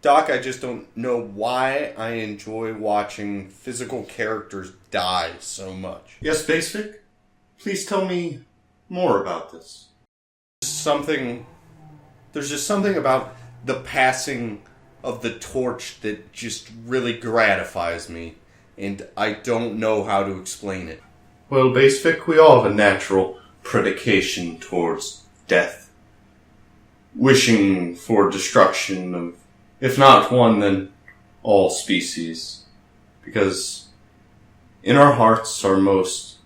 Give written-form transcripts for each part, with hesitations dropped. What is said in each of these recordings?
Doc, I just don't know why I enjoy watching physical characters die so much. Yes, Baasvik? Please tell me more about this. There's just something about the passing of the torch that just really gratifies me, and I don't know how to explain it. Well, Baasvik, we all have a natural predication towards death. Wishing for destruction of, if not one, then all species. Because in our hearts, our most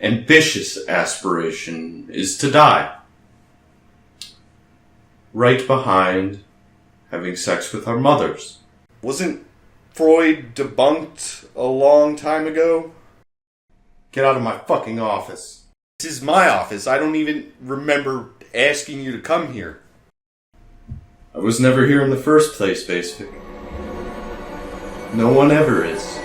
ambitious aspiration is to die. Right behind having sex with our mothers. Wasn't Freud debunked a long time ago? Get out of my fucking office. This is my office. I don't even remember asking you to come here. I was never here in the first place, Baasvik. No one ever is.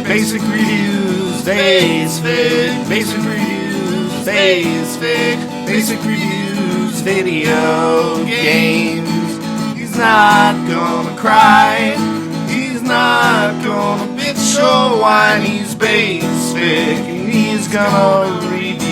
Baasvik Reviews, Baasvik Reviews, Baasvik Reviews, video games. He's not gonna cry, he's not gonna bitch or whine, he's Baasvik and he's gonna review.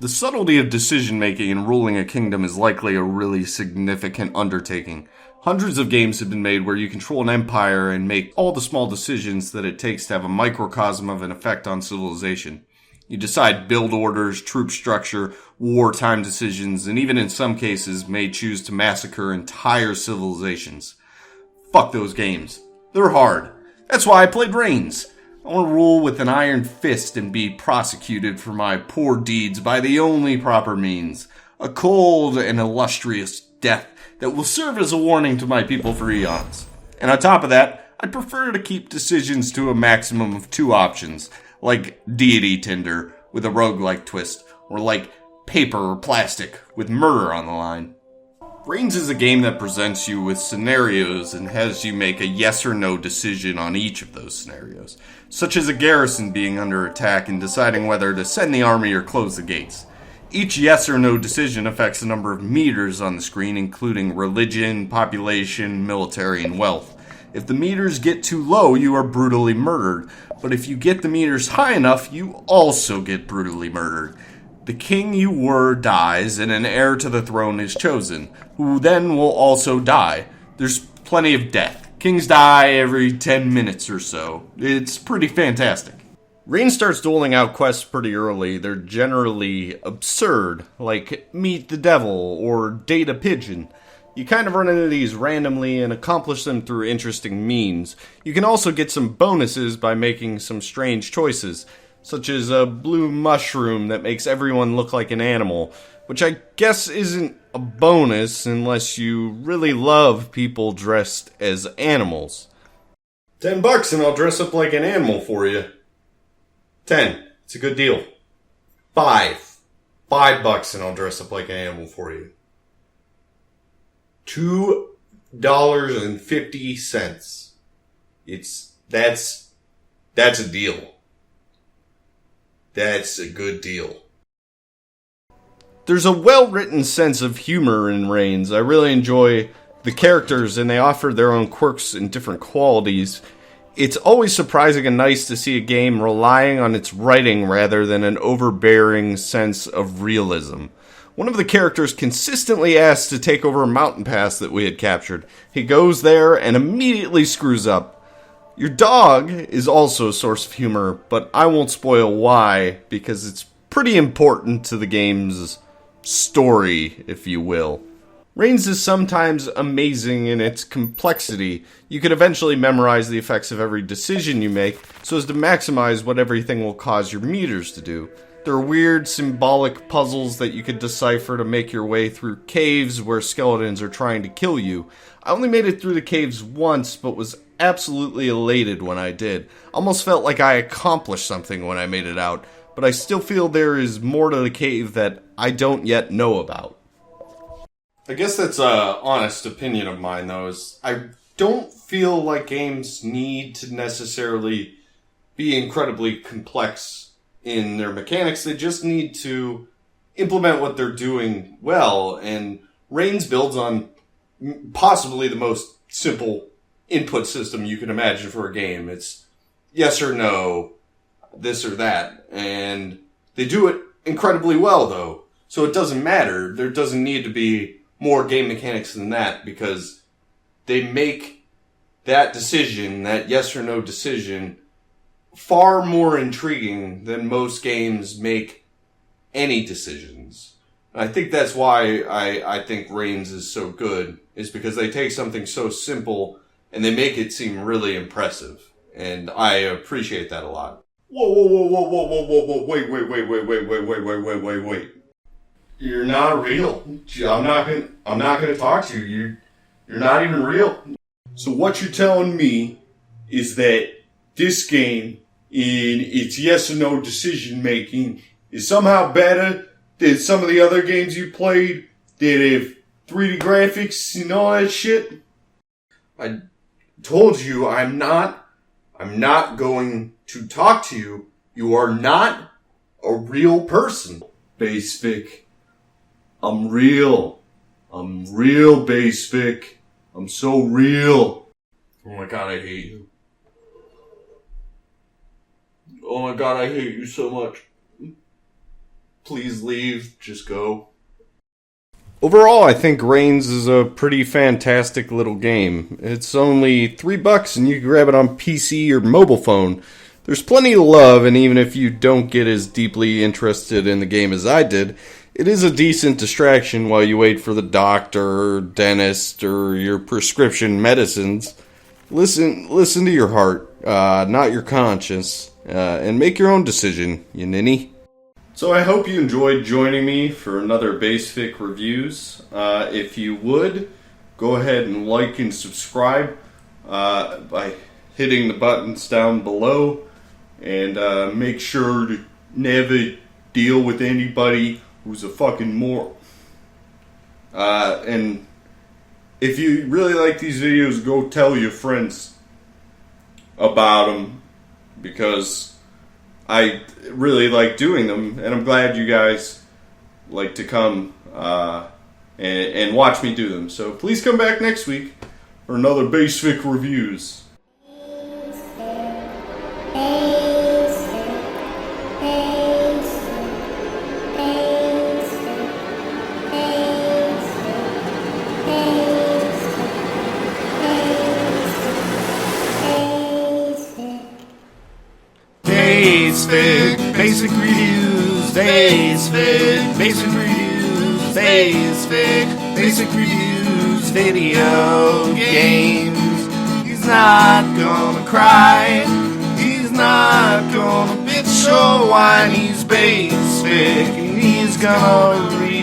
The subtlety of decision-making in ruling a kingdom is likely a really significant undertaking. Hundreds of games have been made where you control an empire and make all the small decisions that it takes to have a microcosm of an effect on civilization. You decide build orders, troop structure, wartime decisions, and even in some cases may choose to massacre entire civilizations. Fuck those games. They're hard. That's why I played Reigns. I want to rule with an iron fist and be prosecuted for my poor deeds by the only proper means. A cold and illustrious death that will serve as a warning to my people for eons. And on top of that, I'd prefer to keep decisions to a maximum of 2 options, like deity Tinder with a roguelike twist, or like paper or plastic with murder on the line. Reigns is a game that presents you with scenarios and has you make a yes or no decision on each of those scenarios, such as a garrison being under attack and deciding whether to send the army or close the gates. Each yes or no decision affects a number of meters on the screen, including religion, population, military, and wealth. If the meters get too low, you are brutally murdered, but if you get the meters high enough, you also get brutally murdered. The king you were dies, and an heir to the throne is chosen, who then will also die. There's plenty of death. Kings die every 10 minutes or so. It's pretty fantastic. Reigns starts doling out quests pretty early. They're generally absurd, like meet the devil or date a pigeon. You kind of run into these randomly and accomplish them through interesting means. You can also get some bonuses by making some strange choices, such as a blue mushroom that makes everyone look like an animal, which I guess isn't a bonus unless you really love people dressed as animals. $10 and I'll dress up like an animal for you. 10. It's a good deal. 5. $5 and I'll dress up like an animal for you. $2.50. That's a deal. That's a good deal. There's a well-written sense of humor in Reigns. I really enjoy the characters, and they offer their own quirks and different qualities. It's always surprising and nice to see a game relying on its writing rather than an overbearing sense of realism. One of the characters consistently asks to take over a mountain pass that we had captured. He goes there and immediately screws up. Your dog is also a source of humor, but I won't spoil why, because it's pretty important to the game's story, if you will. Reigns is sometimes amazing in its complexity. You could eventually memorize the effects of every decision you make, so as to maximize what everything will cause your meters to do. There are weird symbolic puzzles that you could decipher to make your way through caves where skeletons are trying to kill you. I only made it through the caves once, but was absolutely elated when I did. Almost felt like I accomplished something when I made it out, but I still feel there is more to the cave that I don't yet know about. I guess that's an honest opinion of mine, though, is I don't feel like games need to necessarily be incredibly complex in their mechanics. They just need to implement what they're doing well, and Reigns builds on possibly the most simple input system you can imagine for a game. It's yes or no, this or that, and they do it incredibly well, though. So it doesn't matter. There doesn't need to be more game mechanics than that, because they make that decision, that yes or no decision, far more intriguing than most games make any decisions. I think that's why I think Reigns is so good, is because they take something so simple and they make it seem really impressive. And I appreciate that a lot. Whoa, wait. You're not real. I'm not gonna talk to you. You're not even real. So what you're telling me is that this game, in its yes or no decision making, is somehow better than some of the other games you played that have 3D graphics and all that shit? I told you I'm not going to talk to you. You are not a real person. Baasvik. I'm real. Baasvik. I'm so real. Oh my god, I hate you. Oh my god, I hate you so much. Please leave. Just go. Overall, I think Reigns is a pretty fantastic little game. It's only $3 and you can grab it on PC or mobile phone. There's plenty to love, and even if you don't get as deeply interested in the game as I did, it is a decent distraction while you wait for the doctor or dentist or your prescription medicines. Listen to your heart, not your conscience, and make your own decision, you ninny. So I hope you enjoyed joining me for another Baasvik Reviews. If you would, go ahead and like and subscribe by hitting the buttons down below, and make sure to never deal with anybody who's a fucking moron. And if you really like these videos, go tell your friends about them, because I really like doing them, and I'm glad you guys like to come and watch me do them. So please come back next week for another Baasvik Reviews. Baasvik Reviews, Baasvik Reviews, Baasvik Reviews, video games. He's not gonna cry, he's not gonna bitch or whine. He's Baasvik, and he's gonna read